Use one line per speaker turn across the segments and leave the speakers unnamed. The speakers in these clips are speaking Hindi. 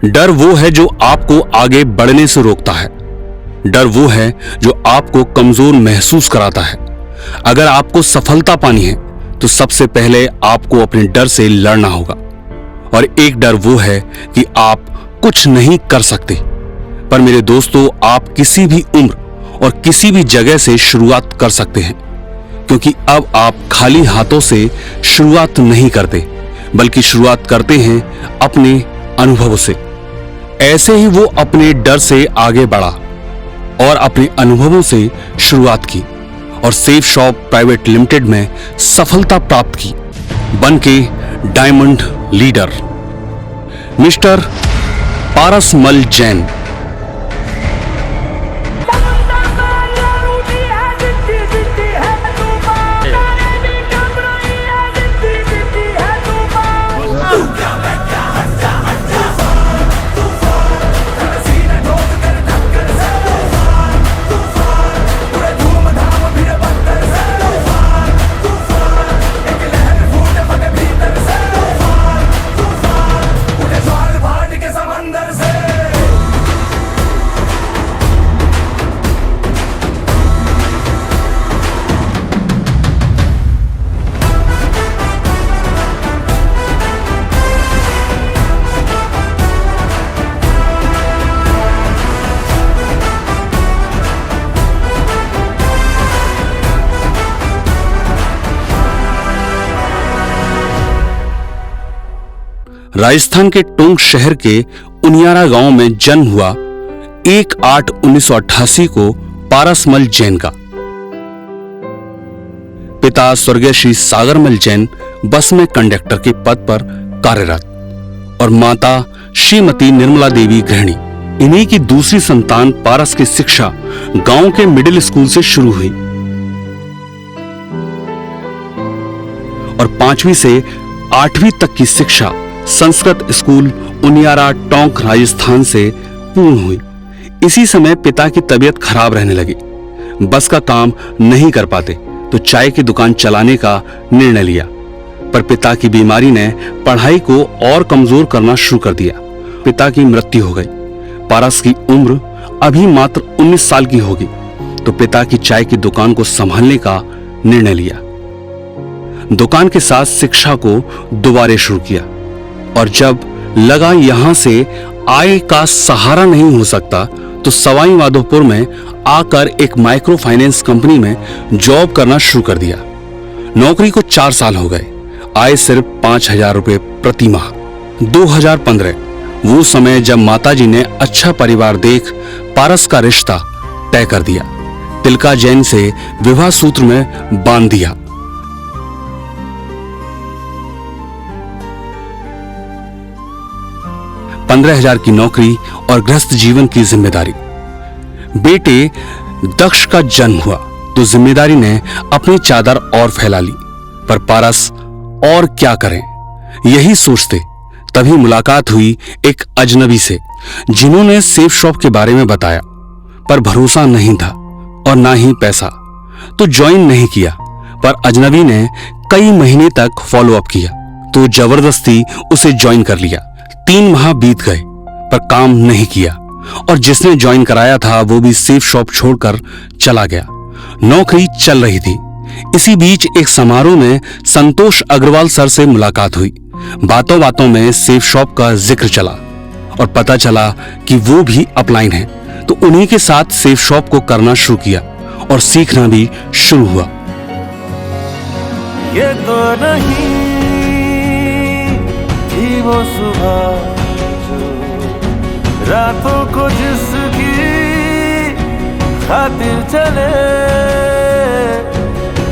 डर वो है जो आपको आगे बढ़ने से रोकता है। डर वो है जो आपको कमजोर महसूस कराता है। अगर आपको सफलता पानी है तो सबसे पहले आपको अपने डर से लड़ना होगा। और एक डर वो है कि आप कुछ नहीं कर सकते। पर मेरे दोस्तों, आप किसी भी उम्र और किसी भी जगह से शुरुआत कर सकते हैं, क्योंकि अब आप खाली हाथों से शुरुआत नहीं करते, बल्कि शुरुआत करते हैं अपने अनुभवों से। ऐसे ही वो अपने डर से आगे बढ़ा और अपने अनुभवों से शुरुआत की और सेफ शॉप प्राइवेट लिमिटेड में सफलता प्राप्त की, बनके diamond leader. Mister Parasmal Jain. Rajasthan के टोंक शहर के उनियारा गांव में जन्म हुआ 1/8/1988 को पारसमल जैन का। पिता स्वर्गीय श्री सागरमल जैन बस में कंडक्टर के पद पर कार्यरत और माता श्रीमती निर्मला देवी गृहिणी। इन्हीं की दूसरी संतान पारस की शिक्षा गांव के मिडिल स्कूल से शुरू हुई और 5वीं से 8वीं तक की शिक्षा संस्कृत स्कूल उनियारा टोंक राजस्थान से पूर्ण हुई। इसी समय पिता की तबीयत खराब रहने लगी। बस का काम नहीं कर पाते तो चाय की दुकान चलाने का निर्णय लिया, पर पिता की बीमारी ने पढ़ाई को और कमजोर करना शुरू कर दिया। पिता की मृत्यु हो गई। पारस की उम्र अभी मात्र 19 साल की होगी तो पिता की चाय की दुकान को संभालने का निर्णय लिया। दुकान के साथ शिक्षा को दोबारा शुरू किया और जब लगा यहां से आय का सहारा नहीं हो सकता तो सवाई माधोपुर में आकर एक माइक्रो फाइनेंस कंपनी में जॉब करना शुरू कर दिया। नौकरी को 4 साल हो गए। आय सिर्फ 5,000 रुपए प्रति माह। 2015 वो समय जब माताजी ने अच्छा परिवार देख पारस का रिश्ता तय कर दिया। तिलका जैन से विवाह सूत्र में बांध दिया। 15,000 की नौकरी और गृहस्थ जीवन की जिम्मेदारी। बेटे दक्ष का जन्म हुआ तो जिम्मेदारी ने अपनी चादर और फैला ली, पर पारस और क्या करें यही सोचते तभी मुलाकात हुई एक अजनबी से, जिन्होंने सेफ शॉप के बारे में बताया, पर भरोसा नहीं था और ना ही पैसा, तो ज्वाइन नहीं किया। पर अजनबी ने कई महीने तक फॉलो अप किया तो जबरदस्ती उसे ज्वाइन कर लिया। 3 माह बीत गए पर काम नहीं किया और जिसने ज्वाइन कराया था वो भी सेफ शॉप छोड़कर चला गया। नौकरी चल रही थी। इसी बीच एक समारोह में संतोष अग्रवाल सर से मुलाकात हुई। बातों बातों में सेफ शॉप का जिक्र चला और पता चला कि वो भी अपलाइन है, तो उन्हीं के साथ सेफ शॉप को करना शुरू किया और सीखना भी शुरू हुआ।
ये तो नहीं थी वो सुबह जो रातों को जिसकी खातिर चले,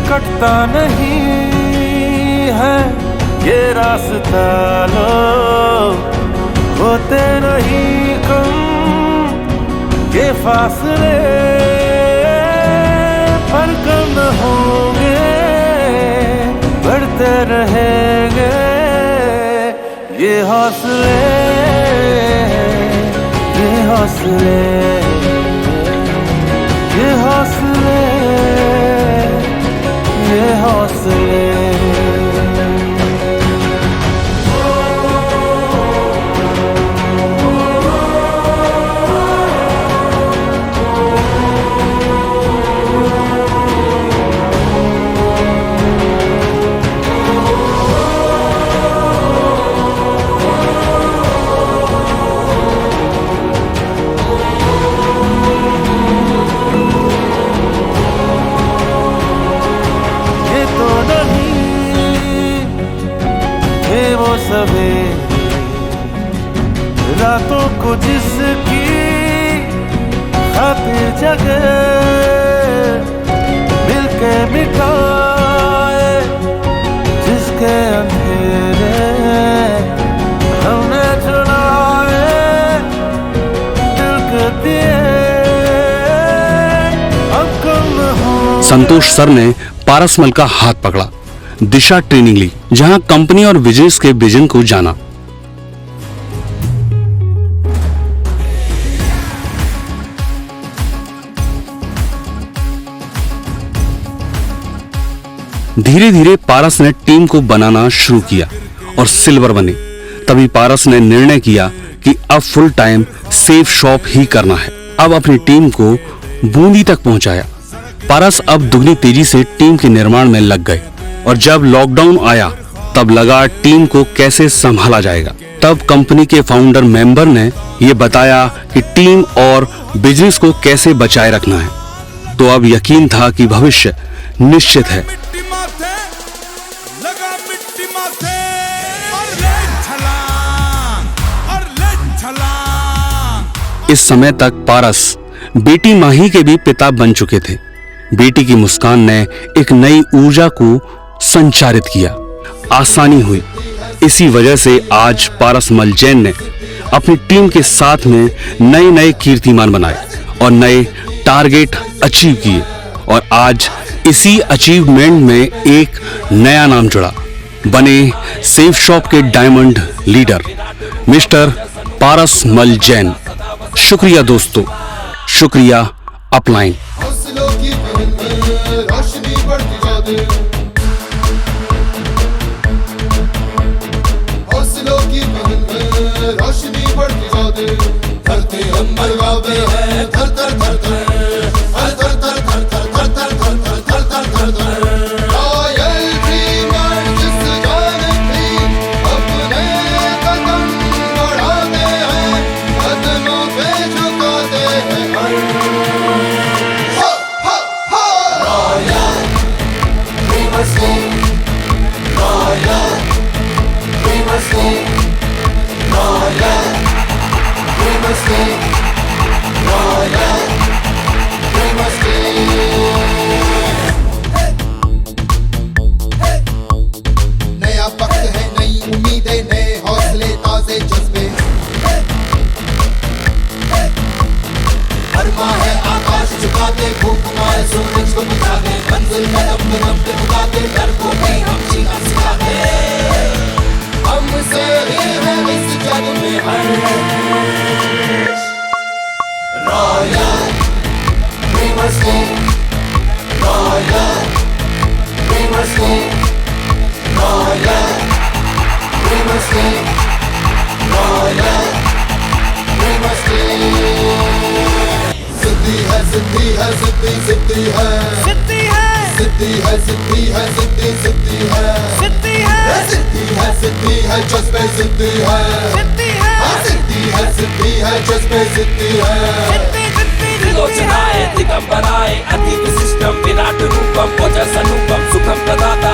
कटता नहीं है ये रास्ता, लोग होते नहीं कम ये फासले, पर कम होंगे बढ़ते रहेंगे ये हौसले, ये हौसले, ये हौसले, ये हौसले। सवेरे, रातों को जिसकी खातिर जगे, मिलके मिटाए जिसके अंधेरे, हमने चुराए दिल के दिए, अब कम हो।
संतोष सर ने पारसमल का हाथ पकड़ा, दिशा ट्रेनिंग ली, जहां कंपनी और बिजनेस के विजन को जाना। धीरे धीरे पारस ने टीम को बनाना शुरू किया और सिल्वर बने। तभी पारस ने निर्णय किया कि अब फुल टाइम सेफ शॉप ही करना है। अब अपनी टीम को बूंदी तक पहुंचाया। पारस अब दुगनी तेजी से टीम के निर्माण में लग गए और जब लॉकडाउन आया तब लगा टीम को कैसे संभाला जाएगा। तब कंपनी के फाउंडर मेंबर ने ये बताया कि टीम और बिजनेस को कैसे बचाए रखना है। तो अब यकीन था कि भविष्य निश्चित है। इस समय तक पारस बेटी माही के भी पिता बन चुके थे। बेटी की मुस्कान ने एक नई ऊर्जा को संचारित किया, आसानी हुई। इसी वजह से आज पारसमल जैन ने अपनी टीम के साथ में नए नए कीर्तिमान बनाए और नए टारगेट अचीव किए और आज इसी अचीवमेंट में एक नया नाम जुड़ा। बने सेफ शॉप के diamond leader mister Parasmal Jain. शुक्रिया दोस्तों, शुक्रिया अपलाइन।
हौसलों की महल में रोशनी बढ़ती जाए, हौसलों की महल में रोशनी बढ़ती जाए। धरती अंबर गावे है थर थर थर थर, हर थर थर थर थर थर थर थर थर थर थर थर। रॉयल ड्रीमर जिस जान थी अपने कदम बढ़ाते हैं, कदमों पे झुकाते हैं। हो हो हो रॉयल ड्रीमर से, रॉयल ड्रीमर से, रॉयल ड्रीमर से, रॉयल ड्रीमर से। नया वक्त है, नई उम्मीदें, नए हौसले, ताजे जज्बे। अरमा है आकाश झुकाते, भूख मारे सूरज को बुझाते, मंजिल कदम कदम पे बुलाते, डर को भी हम जीना सिखाते। हमसे ही है इस जग में हर रॉयल ड्रीमर्स के, रॉयल ड्रीमर्स के, रॉयल ड्रीमर्स के, रॉयल ड्रीमर्स के। सिद्धि है सिद्धि है सिद्धि सिद्धि है,
सिद्धि है,
सिद्धि है सिद्धि है सिद्धि सिद्धि है,
सिद्धि है,
सिद्धि है सिद्धि है जज्बे सिद्धि है,
सिद्धि है,
सिद्धि है जज्बे सिद्धि है।
त्रिलोचनाय दिगंबराय अति विशिष्टम विराट रूपम ओजस अनुपम सुखम प्रदाता